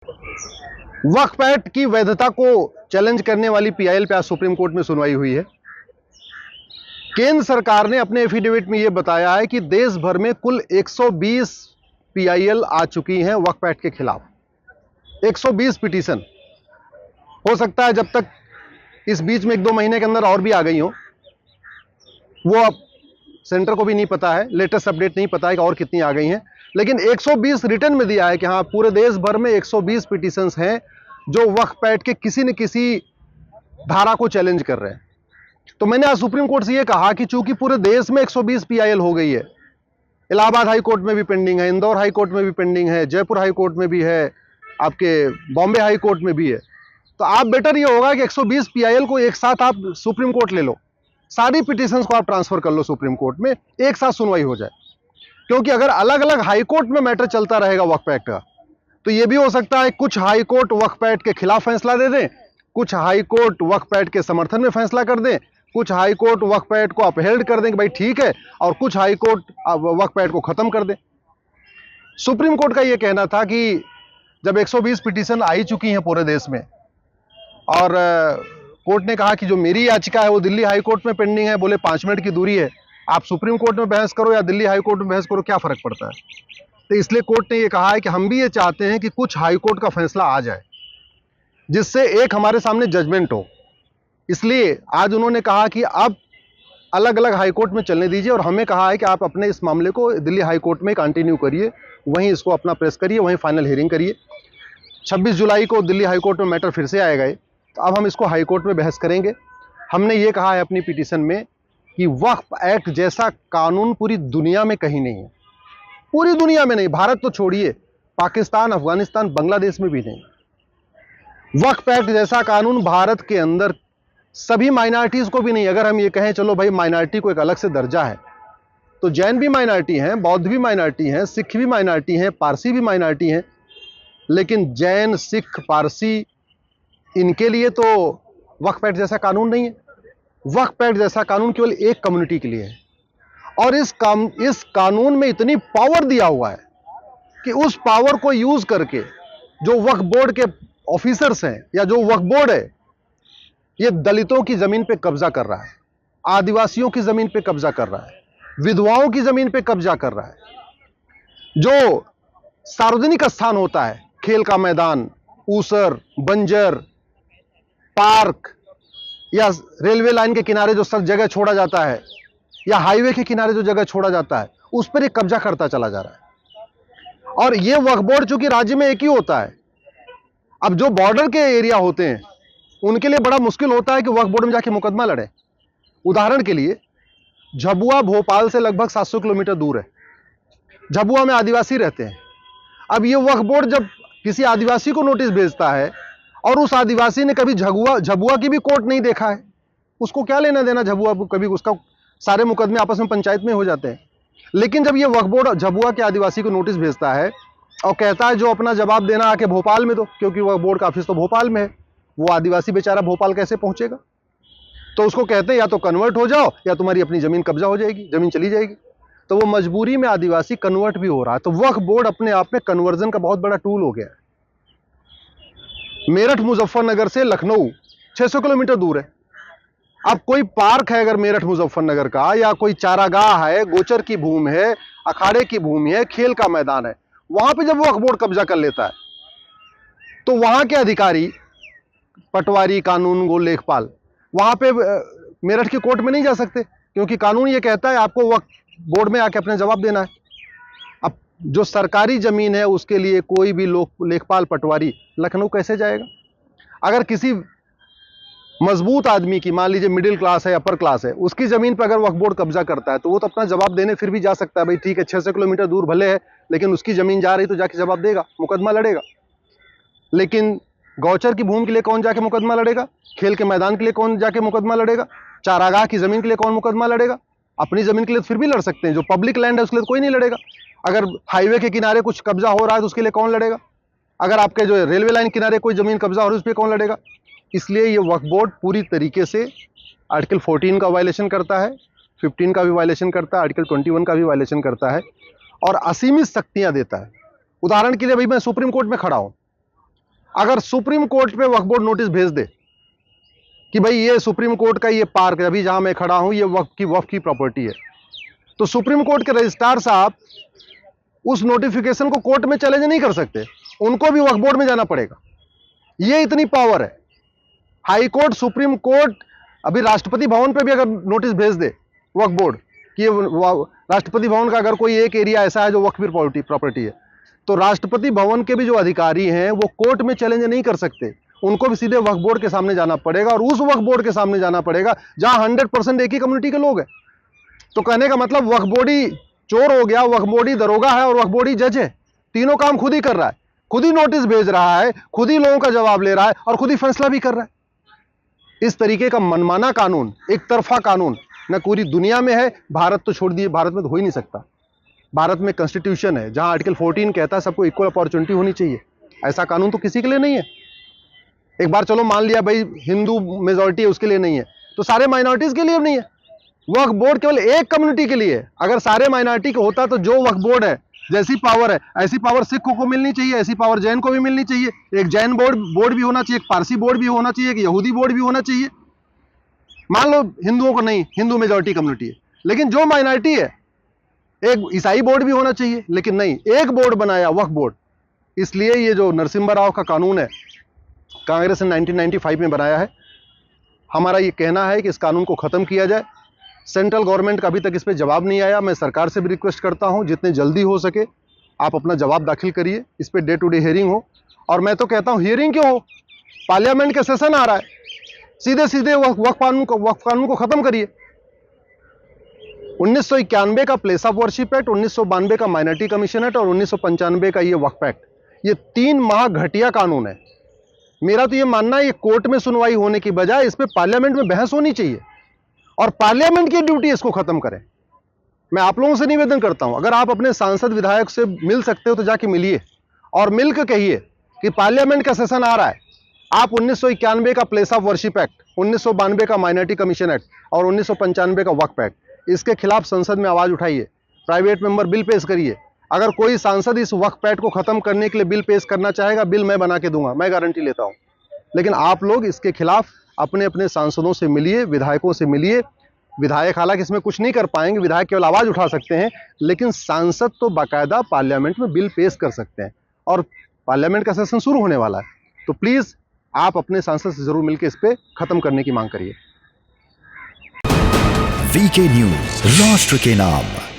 वक्फ act की वैधता को चैलेंज करने वाली पीआईएल पे आज सुप्रीम कोर्ट में सुनवाई हुई है। केंद्र सरकार ने अपने एफिडेविट में यह बताया है कि देश भर में कुल 120 पीआईएल आ चुकी हैं वक्फ एक्ट के खिलाफ। 120 पिटीशन। हो सकता है जब तक इस बीच में 1-2 महीने के अंदर और भी आ गई हो, वो अब सेंटर को भी नहीं पता है, लेटेस्ट अपडेट नहीं पता है कि और कितनी आ गई हैं, लेकिन 120 रिटर्न में दिया है कि हाँ, पूरे देश भर में 120 पिटीशंस हैं जो वक्फ एक्ट के किसी न किसी धारा को चैलेंज कर रहे हैं। तो मैंने आज सुप्रीम कोर्ट से यह कहा कि चूंकि पूरे देश में 120 पीआईएल हो गई है, इलाहाबाद हाई कोर्ट में भी पेंडिंग है, इंदौर हाई कोर्ट में भी पेंडिंग है, जयपुर हाई कोर्ट में भी है, आपके बॉम्बे हाई कोर्ट में भी है, तो आप बेटर ये होगा कि 120 पीआईएल को एक साथ आप सुप्रीम कोर्ट ले लो, सारी पिटीशंस को आप ट्रांसफर कर लो सुप्रीम कोर्ट में, एक साथ सुनवाई हो जाए। क्योंकि अगर अलग अलग हाई कोर्ट में मैटर चलता रहेगा वक्फ एक्ट का, तो यह भी हो सकता है कुछ हाई कोर्ट वक्फ एक्ट के खिलाफ फैसला दे दें, कुछ हाई कोर्ट वक्फ एक्ट के समर्थन में फैसला कर दें, कुछ हाई कोर्ट वक्फ एक्ट को अपहेल्ड कर दें कि भाई ठीक है, और कुछ हाई कोर्ट वक्फ एक्ट को खत्म कर दें। सुप्रीम कोर्ट का यह कहना था कि जब 120 पिटीशन आई चुकी हैं पूरे देश में, और कोर्ट ने कहा कि जो मेरी याचिका है वो दिल्ली हाई कोर्ट में पेंडिंग है, बोले 5 मिनट की दूरी है, आप सुप्रीम कोर्ट में बहस करो या दिल्ली हाई कोर्ट में बहस करो, क्या फर्क पड़ता है। तो इसलिए कोर्ट ने ये कहा है कि हम भी ये चाहते हैं कि कुछ हाई कोर्ट का फैसला आ जाए, जिससे एक हमारे सामने जजमेंट हो। इसलिए आज उन्होंने कहा कि अब अलग अलग हाई कोर्ट में चलने दीजिए, और हमें कहा है कि आप अपने इस मामले को दिल्ली हाई कोर्ट में कंटिन्यू करिए, वहीं इसको अपना प्रेस करिए, वहीं फाइनल हियरिंग करिए। 26 जुलाई को दिल्ली हाई कोर्ट में मैटर फिर से आएगा, तो अब हम इसको हाई कोर्ट में बहस करेंगे। हमने ये कहा है अपनी पिटीशन में कि वक्फ एक्ट जैसा कानून पूरी दुनिया में कहीं नहीं है, पूरी दुनिया में नहीं, भारत तो छोड़िए, पाकिस्तान, अफगानिस्तान, बांग्लादेश में भी नहीं। वक्फ एक्ट जैसा कानून भारत के अंदर सभी माइनॉरिटीज को भी नहीं। अगर हम ये कहें चलो भाई माइनॉरिटी को एक अलग से दर्जा है, तो जैन भी माइनॉरिटी हैं, बौद्ध भी माइनॉरिटी हैं, सिख भी माइनॉरिटी हैं, पारसी भी माइनॉरिटी हैं, लेकिन जैन, सिख, पारसी, इनके लिए तो वक्फ एक्ट जैसा कानून नहीं है। वक्फ एक्ट जैसा कानून केवल एक कम्युनिटी के लिए है, और इस कानून में इतनी पावर दिया हुआ है कि उस पावर को यूज करके जो वक्फ बोर्ड के ऑफिसर्स हैं या जो वक्फ बोर्ड है, ये दलितों की जमीन पे कब्जा कर रहा है, आदिवासियों की जमीन पे कब्जा कर रहा है, विधवाओं की जमीन पे कब्जा कर रहा है। जो सार्वजनिक स्थान होता है, खेल का मैदान, ऊसर, बंजर, पार्क, या रेलवे लाइन के किनारे जो सब जगह छोड़ा जाता है, या हाईवे के किनारे जो जगह छोड़ा जाता है, उस पर एक कब्जा करता चला जा रहा है। और यह वक्फ बोर्ड चूंकि राज्य में एक ही होता है, अब जो बॉर्डर के एरिया होते हैं उनके लिए बड़ा मुश्किल होता है कि वक्फ बोर्ड में जाके मुकदमा लड़े। उदाहरण के लिए, झाबुआ भोपाल से लगभग 700 किलोमीटर दूर है। झाबुआ में आदिवासी रहते हैं। अब यह वक्फ बोर्ड जब किसी आदिवासी को नोटिस भेजता है, और उस आदिवासी ने कभी झाबुआ की भी कोर्ट नहीं देखा है, उसको क्या लेना देना झाबुआ को, कभी उसका सारे मुकदमे आपस में पंचायत में हो जाते हैं। लेकिन जब ये वक्फ बोर्ड झाबुआ के आदिवासी को नोटिस भेजता है और कहता है जो अपना जवाब देना आके भोपाल में दो, क्योंकि वक्फ बोर्ड का ऑफिस तो भोपाल में है, वो आदिवासी बेचारा भोपाल कैसे पहुंचेगा, तो उसको कहते हैं या तो कन्वर्ट हो जाओ या तुम्हारी अपनी जमीन कब्जा हो जाएगी, जमीन चली जाएगी। तो वो मजबूरी में आदिवासी कन्वर्ट भी हो रहा है। तो वक्फ बोर्ड अपने आप में कन्वर्जन का बहुत बड़ा टूल हो गया है। मेरठ मुजफ्फरनगर से लखनऊ 600 किलोमीटर दूर है। अब कोई पार्क है अगर मेरठ मुजफ्फरनगर का, या कोई चारागाह है, गोचर की भूमि है, अखाड़े की भूमि है, खेल का मैदान है, वहां पे जब वक्फ बोर्ड कब्जा कर लेता है, तो वहां के अधिकारी, पटवारी, कानून गो, लेखपाल, वहां पे मेरठ की कोर्ट में नहीं जा सकते, क्योंकि कानून ये कहता है आपको वक्फ बोर्ड में आके अपने जवाब देना है। अब जो सरकारी जमीन है उसके लिए कोई भी लेखपाल, पटवारी लखनऊ कैसे जाएगा। अगर किसी मजबूत आदमी की, मान लीजिए मिडिल क्लास है, अपर क्लास है, उसकी जमीन पर अगर वक्फ बोर्ड कब्जा करता है, तो वो तो अपना जवाब देने फिर भी जा सकता है, भाई ठीक है 600 किलोमीटर दूर भले है, लेकिन उसकी जमीन जा रही तो जाके जवाब देगा, मुकदमा लड़ेगा। लेकिन गौचर की भूमि के लिए कौन जाके मुकदमा लड़ेगा, खेल के मैदान के लिए कौन जाके मुकदमा लड़ेगा, चारागाह की जमीन के लिए कौन मुकदमा लड़ेगा। अपनी जमीन के लिए फिर भी लड़ सकते हैं, जो पब्लिक लैंड है उसके लिए कोई नहीं लड़ेगा। अगर हाईवे के किनारे कुछ कब्जा हो रहा है तो उसके लिए कौन लड़ेगा। अगर आपके जो रेलवे लाइन किनारे कोई जमीन कब्जा हो रही है उस पर कौन लड़ेगा। इसलिए ये वक्फ बोर्ड पूरी तरीके से आर्टिकल 14 का वायलेशन करता है, 15 का भी वायलेशन करता है, आर्टिकल 21 का भी वायलेशन करता है, और असीमित शक्तियां देता है। उदाहरण के लिए भाई मैं सुप्रीम कोर्ट में खड़ा हूं, अगर सुप्रीम कोर्ट पे वक्फ बोर्ड नोटिस भेज दे कि भाई ये सुप्रीम कोर्ट का ये पार्क है, अभी जहां मैं खड़ा हूं, ये वक्फ की प्रॉपर्टी है, तो सुप्रीम कोर्ट के रजिस्ट्रार साहब उस नोटिफिकेशन को कोर्ट में चैलेंज नहीं कर सकते, उनको भी वक्फ बोर्ड में जाना पड़ेगा। ये इतनी पावर है। हाई कोर्ट, सुप्रीम कोर्ट, अभी राष्ट्रपति भवन पे भी अगर नोटिस भेज दे वक्फ बोर्ड कि राष्ट्रपति भवन का अगर कोई एक एरिया ऐसा है जो वक्फ की प्रॉपर्टी है, तो राष्ट्रपति भवन के भी जो अधिकारी हैं वो कोर्ट में चैलेंज नहीं कर सकते, उनको भी सीधे वक्फ बोर्ड के सामने जाना पड़ेगा, और उस वक्फ बोर्ड के सामने जाना पड़ेगा जहां 100% एक ही कम्युनिटी के लोग हैं। तो कहने का मतलब वक्फ बोर्ड ही चोर हो गया, वक्फ बोर्ड ही दरोगा है और वक्फ बोर्ड ही जज है। तीनों काम खुद ही कर रहा है, खुद ही नोटिस भेज रहा है, खुद ही लोगों का जवाब ले रहा है और खुद ही फैसला भी कर रहा है। इस तरीके का मनमाना कानून, एक तरफा कानून न पूरी दुनिया में है, भारत तो छोड़ दिए, भारत में तो हो ही नहीं सकता। भारत में कॉन्स्टिट्यूशन है जहां आर्टिकल 14 कहता है सबको इक्वल अपॉर्चुनिटी होनी चाहिए। ऐसा कानून तो किसी के लिए नहीं है। एक बार चलो मान लिया भाई हिंदू मेजॉरिटी है उसके लिए नहीं है, तो सारे माइनॉरिटीज के लिए नहीं है। वक्फ बोर्ड केवल एक कम्युनिटी के लिए है। अगर सारे माइनॉरिटी का होता तो जो वक्फ बोर्ड है, जैसी पावर है ऐसी पावर सिखों को मिलनी चाहिए, ऐसी पावर जैन को भी मिलनी चाहिए। एक जैन बोर्ड भी होना चाहिए, एक पारसी बोर्ड भी होना चाहिए, एक यहूदी बोर्ड भी होना चाहिए। मान लो हिंदुओं को नहीं, हिंदू मेजॉरिटी कम्युनिटी है, लेकिन जो माइनॉरिटी है एक ईसाई बोर्ड भी होना चाहिए, लेकिन नहीं, एक बोर्ड बनाया वक्फ बोर्ड। इसलिए ये जो नरसिम्हा राव का कानून है कांग्रेस ने 1995 में बनाया है। हमारा ये कहना है कि इस कानून को खत्म किया जाए। सेंट्रल गवर्नमेंट का अभी तक इस पर जवाब नहीं आया। मैं सरकार से भी रिक्वेस्ट करता हूं जितने जल्दी हो सके आप अपना जवाब दाखिल करिए, इस per day to day hearing हो। और मैं तो कहता हूं हियरिंग क्यों हो, पार्लियामेंट का सेशन आ रहा है, सीधे सीधे वक्फ कानून को खत्म करिए। 1991 का प्लेस ऑफ वर्शिप एक्ट, 1992 का माइनॉरिटी कमीशन एक्ट और 1995 का ये वक्फ एक्ट, ये 3 महा घटिया कानून है। मेरा तो ये मानना है ये कोर्ट में सुनवाई होने की बजाय इस पे पार्लियामेंट में बहस होनी चाहिए और पार्लियामेंट की ड्यूटी इसको खत्म करें। मैं आप लोगों से निवेदन करता हूं, अगर आप अपने सांसद विधायक से मिल सकते हो तो जाके मिलिए और मिलकर कहिए कि पार्लियामेंट का सेशन आ रहा है, आप 1991 का प्लेस ऑफ वर्शिप एक्ट, 1992 का माइनॉरिटी कमीशन एक्ट और 1995 का वक्फ एक्ट, इसके खिलाफ संसद में आवाज उठाइए, प्राइवेट मेंबर बिल पेश करिए। अगर कोई सांसद इस वक्फ एक्ट को खत्म करने के लिए बिल पेश करना चाहेगा, बिल मैं बना के दूंगा, मैं गारंटी लेता हूं। लेकिन आप लोग इसके खिलाफ अपने अपने सांसदों से मिलिए, विधायकों से मिलिए। विधायक हालांकि इसमें कुछ नहीं कर पाएंगे, विधायक केवल आवाज उठा सकते हैं, लेकिन सांसद तो बाकायदा पार्लियामेंट में बिल पेश कर सकते हैं और पार्लियामेंट का सेशन शुरू होने वाला है। तो प्लीज आप अपने सांसद से जरूर मिलकर इस पे खत्म करने की मांग करिए। वीके न्यूज, राष्ट्र के नाम।